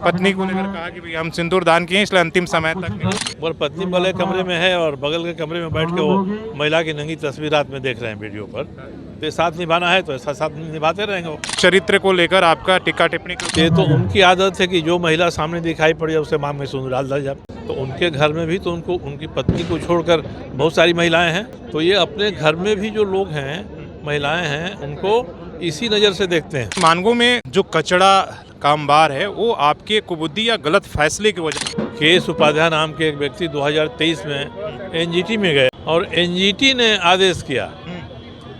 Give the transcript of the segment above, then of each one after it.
पत्नी को लेकर कहा कि भाई हम सिंदूर दान किए इसलिए अंतिम समय तक नहीं। और पत्नी वाले कमरे में है और बगल के कमरे में बैठ के वो महिला की नंगी तस्वीर रात में देख रहे हैं वीडियो पर। तो साथ निभाना है तो ऐसा साथ निभाते रहेंगे वो। चरित्र को लेकर आपका टिक्का टिप्पणी ये तो उनकी आदत है कि जो महिला सामने दिखाई पड़ी उसे मांग में सिंदूर डाल दिया जाए। तो उनके घर में भी तो उनको उनकी पत्नी को छोड़कर बहुत सारी महिलाएं हैं। तो ये अपने घर में भी जो लोग हैं महिलाएं हैं उनको इसी नज़र से देखते हैं। मानगो में जो कचरा कामबार है वो आपके कुबुद्धि या गलत फैसले की वजह। केएस उपाध्याय नाम के एक व्यक्ति 2023 में एनजीटी में गए और एनजीटी ने आदेश किया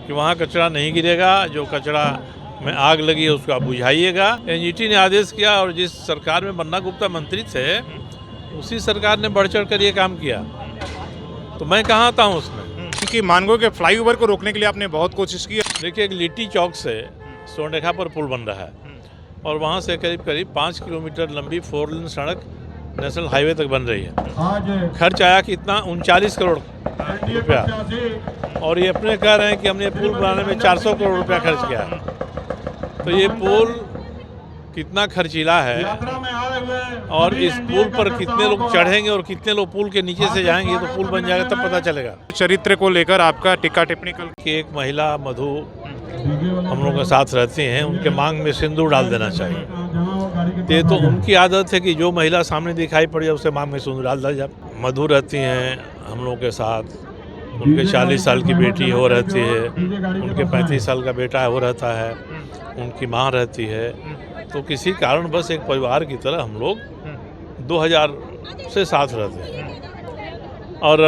कि वहाँ कचरा नहीं गिरेगा, जो कचरा में आग लगी है उसको आप बुझाइएगा। एनजीटी ने आदेश किया और जिस सरकार में बन्ना गुप्ता मंत्री थे उसी सरकार ने बढ़ चढ़ कर ये काम किया। तो मैं कहाँ आता हूँ उसमें कि मानगो के फ्लाईओवर को रोकने के लिए आपने बहुत कोशिश की। देखिए, एक लिट्टी चौक से स्वर्णरेखा पर पुल बन रहा है और वहाँ से करीब 5 किलोमीटर लंबी 4 लेन सड़क नेशनल हाईवे तक बन रही है। खर्च आया कितना 39 करोड़ रुपया और ये अपने कह रहे हैं कि हमने पुल बनाने में 400 करोड़ रुपया खर्च किया है। तो ये पुल कितना खर्चीला है और इस पुल पर कितने लोग चढ़ेंगे और कितने लोग पुल के नीचे से जाएंगे तो पुल बन जाएगा तब पता चलेगा। चरित्र को लेकर आपका टिक्का टिप्पणी कल कि एक महिला मधु हम लोगों के साथ रहती हैं, उनके मांग में सिंदूर डाल देना चाहिए। ये तो उनकी आदत है कि जो महिला सामने दिखाई पड़ी उसे मांग में सिंदूर डाल दिया जाए। मधु रहती हैं हम लोग के साथ, उनके 40 साल की बेटी हो रहती है, उनके 35 साल का बेटा हो रहता है, उनकी माँ रहती है। तो किसी कारण बस एक परिवार की तरह हम लोग 2000 से साथ रहते हैं और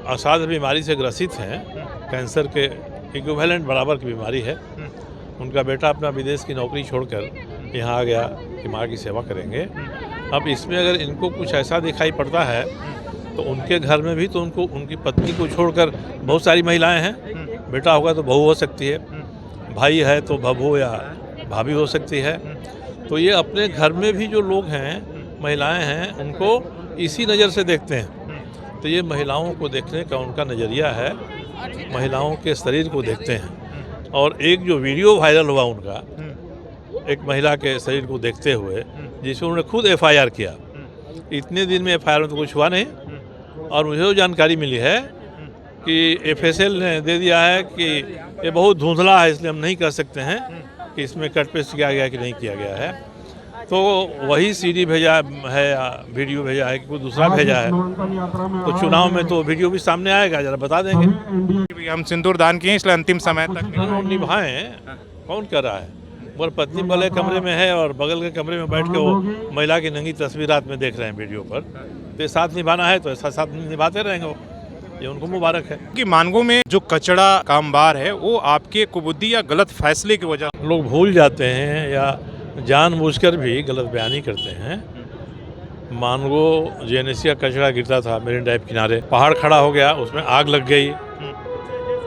असाध्य बीमारी से ग्रसित हैं। कैंसर के इक्विवेलेंट बराबर की बीमारी है। उनका बेटा अपना विदेश की नौकरी छोड़कर यहाँ आ गया कि माँ की सेवा करेंगे। अब इसमें अगर इनको कुछ ऐसा दिखाई पड़ता है तो उनके घर में भी तो उनको उनकी पत्नी को छोड़कर बहुत सारी महिलाएं हैं। बेटा होगा तो बहू हो सकती है, भाई है तो बहू या भाभी हो सकती है। तो ये अपने घर में भी जो लोग हैं महिलाएं हैं उनको इसी नज़र से देखते हैं। तो ये महिलाओं को देखने का उनका नज़रिया है, महिलाओं के शरीर को देखते हैं। और एक जो वीडियो वायरल हुआ उनका एक महिला के शरीर को देखते हुए, जिसमें उन्होंने खुद FIR किया। इतने दिन में FIR में तो कुछ हुआ नहीं और मुझे जानकारी मिली है कि FSL ने दे दिया है कि ये बहुत धुंधला है इसलिए हम नहीं कह सकते हैं कि इसमें कट पेस्ट किया गया कि नहीं किया गया है। तो वही CD भेजा है या वीडियो भेजा है कि कोई दूसरा भेजा है। तो चुनाव में तो वीडियो भी सामने आएगा, जरा बता देंगे। हम सिंदूर दान किए इसलिए अंतिम समय तक नहीं। निभाएं, कौन कर रहा है। और पत्नी वाले कमरे में है और बगल के कमरे में बैठ के वो महिला की नंगी तस्वीर रात में देख रहे हैं वीडियो पर। तो साथ निभाना है तो ऐसा साथ निभाते रहेंगे वो। ये उनको मुबारक है कि मानगो में जो कचरा कामबार है वो आपके कुबुद्धि या गलत फैसले की वजह। लोग भूल जाते हैं या जानबूझकर भी गलत बयानी करते हैं। मानगो JNSC का कचरा गिरता था मेरिन ड्राइव किनारे, पहाड़ खड़ा हो गया, उसमें आग लग गई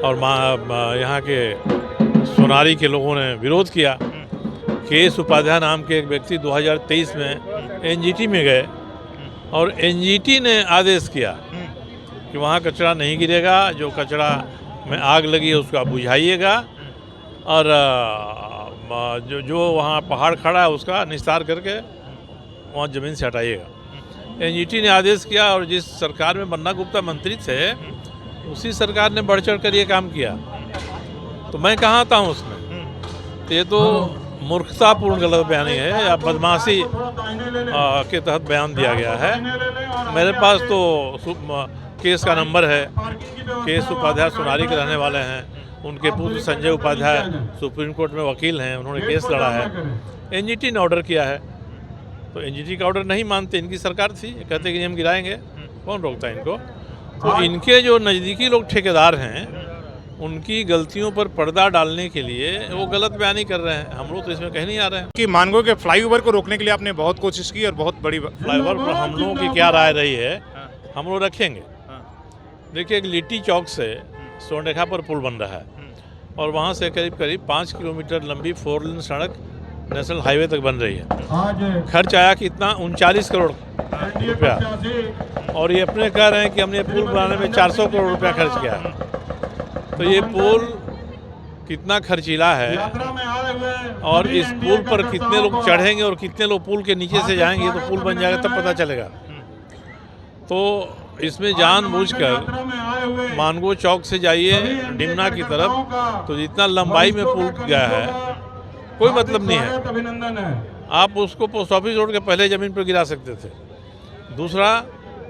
और यहाँ के सोनारी के लोगों ने विरोध किया। केएस उपाध्याय नाम के एक व्यक्ति 2023 में एनजीटी में गए और एनजीटी ने आदेश किया कि वहाँ कचरा नहीं गिरेगा, जो कचरा में आग लगी है उसको आप बुझाइएगा और जो वहाँ पहाड़ खड़ा है उसका निस्तार करके वहाँ ज़मीन से हटाइएगा। एनजीटी ने आदेश किया और जिस सरकार में बन्ना गुप्ता मंत्री थे उसी सरकार ने बढ़ चढ़ कर ये काम किया। तो मैं कहाँ आता हूँ उसमें। तो ये तो मूर्खतापूर्ण गलत बयानी है या बदमाशी के तहत बयान दिया गया है। मेरे पास तो केस का नंबर है। केएस उपाध्याय सोनारी के रहने वाले हैं, उनके पुत्र संजय उपाध्याय सुप्रीम कोर्ट में वकील हैं, उन्होंने केस लड़ा है। एनजीटी ने ऑर्डर किया है तो एनजीटी का ऑर्डर नहीं मानते, इनकी सरकार थी, कहते कि हम गिराएंगे, कौन रोकता है इनको। तो इनके जो नज़दीकी लोग ठेकेदार हैं उनकी गलतियों पर पर्दा डालने के लिए वो गलत बयानी कर रहे हैं। हम लोग तो इसमें कहीं नहीं आ रहे हैं। कि मानगो के फ्लाईओवर को रोकने के लिए आपने बहुत कोशिश की और बहुत बड़ी फ्लाईओवर पर हम लोगों की क्या राय रही है हम लोग रखेंगे। देखिए, एक लिट्टी चौक से स्वर्णरेखा पर पुल बन रहा है और वहाँ से करीब 5 किलोमीटर लंबी 4 लेन सड़क नेशनल हाईवे तक बन रही है। खर्च आया कितना 39 करोड़ रुपया और ये अपने कह रहे हैं कि हमने पुल बनाने में 400 करोड़ रुपया खर्च किया है। तो ये पुल कितना खर्चीला है और इस पुल पर कितने लोग चढ़ेंगे और कितने लोग पुल के नीचे से जाएंगे, तो पुल बन जाएगा तब पता चलेगा। तो इसमें जानबूझकर मानगो चौक से जाइए डिमना की तरफ, तो जितना लंबाई में पुल गया है कोई मतलब नहीं है। आप उसको पोस्ट ऑफिस रोड के पहले ज़मीन पर गिरा सकते थे। दूसरा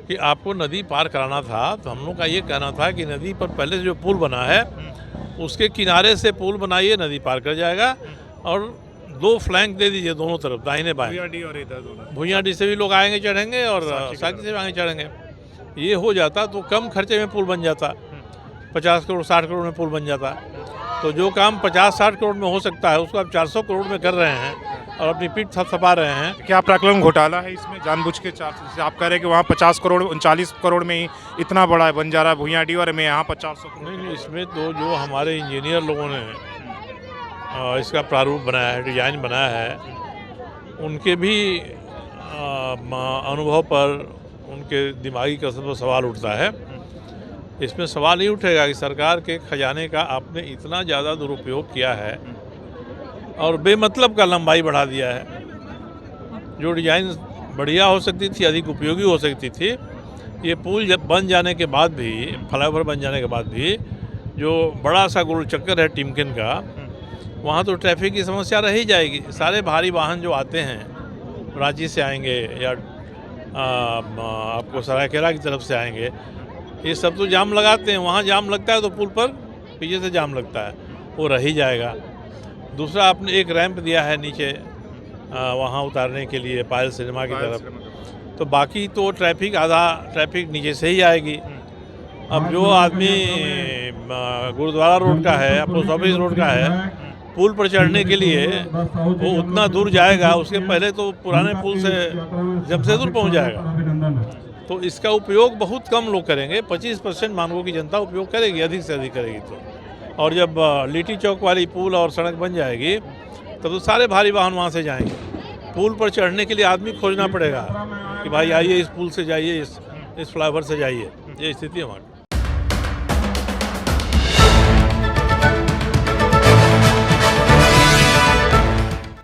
कि आपको नदी पार कराना था, तो हम लोग का ये कहना था कि नदी पर पहले से जो पुल बना है उसके किनारे से पुल बनाइए, नदी पार कर जाएगा। और 2 फ्लैंक दे दीजिए दोनों तरफ, दाहिने बाएं। भुइयाडी से भी लोग आएंगे चढ़ेंगे और साकी से भी आएंगे चढ़ेंगे। ये हो जाता तो कम खर्चे में पुल बन जाता, 50 करोड़ 60 करोड़ में पुल बन जाता। तो जो काम 50-60 करोड़ में हो सकता है उसको आप 400 करोड़ में कर रहे हैं और अपनी पीठ थपथपा रहे हैं। क्या प्राक्कलन घोटाला है इसमें? जानबूझ के 400 से आप कह रहे हैं कि वहाँ 50 करोड़ 39 करोड़ में ही इतना बड़ा बन जा रहा है भुइयाडी, और मैं यहाँ 50 करोड़। नहीं, इसमें तो जो हमारे इंजीनियर लोगों ने इसका प्रारूप बनाया है, डिजाइन बनाया है, उनके भी अनुभव पर, उनके दिमागी कसरत पर सवाल उठता है। इसमें सवाल नहीं उठेगा कि सरकार के खजाने का आपने इतना ज़्यादा दुरुपयोग किया है और बेमतलब का लंबाई बढ़ा दिया है। जो डिज़ाइन बढ़िया हो सकती थी, अधिक उपयोगी हो सकती थी, ये पुल जब बन जाने के बाद भी, फ्लाईओवर बन जाने के बाद भी, जो बड़ा सा गोल चक्कर है टिमकिन का, वहाँ तो ट्रैफिक की समस्या रह ही जाएगी। सारे भारी वाहन जो आते हैं, रांची से आएंगे या आपको सरायकेला की तरफ से आएंगे, ये सब तो जाम लगाते हैं। वहाँ जाम लगता है तो पुल पर पीछे से जाम लगता है, वो रह ही जाएगा। दूसरा, आपने एक रैंप दिया है नीचे वहाँ उतारने के लिए पायल सिनेमा की तरफ, तो बाकी तो ट्रैफिक, आधा ट्रैफिक नीचे से ही आएगी। अब जो आदमी गुरुद्वारा रोड का है, पोस्ट ऑफिस रोड का है, पुल पर चढ़ने के लिए वो उतना दूर जाएगा, उसके पहले तो पुराने पुल से जमशेदपुर पहुँच जाएगा। तो इसका उपयोग बहुत कम लोग करेंगे, 25% मानगो की जनता उपयोग करेगी, अधिक से अधिक करेगी। तो और जब लिट्टी चौक वाली पुल और सड़क बन जाएगी तब तो सारे भारी वाहन वहाँ से जाएंगे। पुल पर चढ़ने के लिए आदमी खोजना पड़ेगा कि भाई आइए इस पुल से जाइए, इस फ्लाईओवर से जाइए। ये स्थिति है हमारी।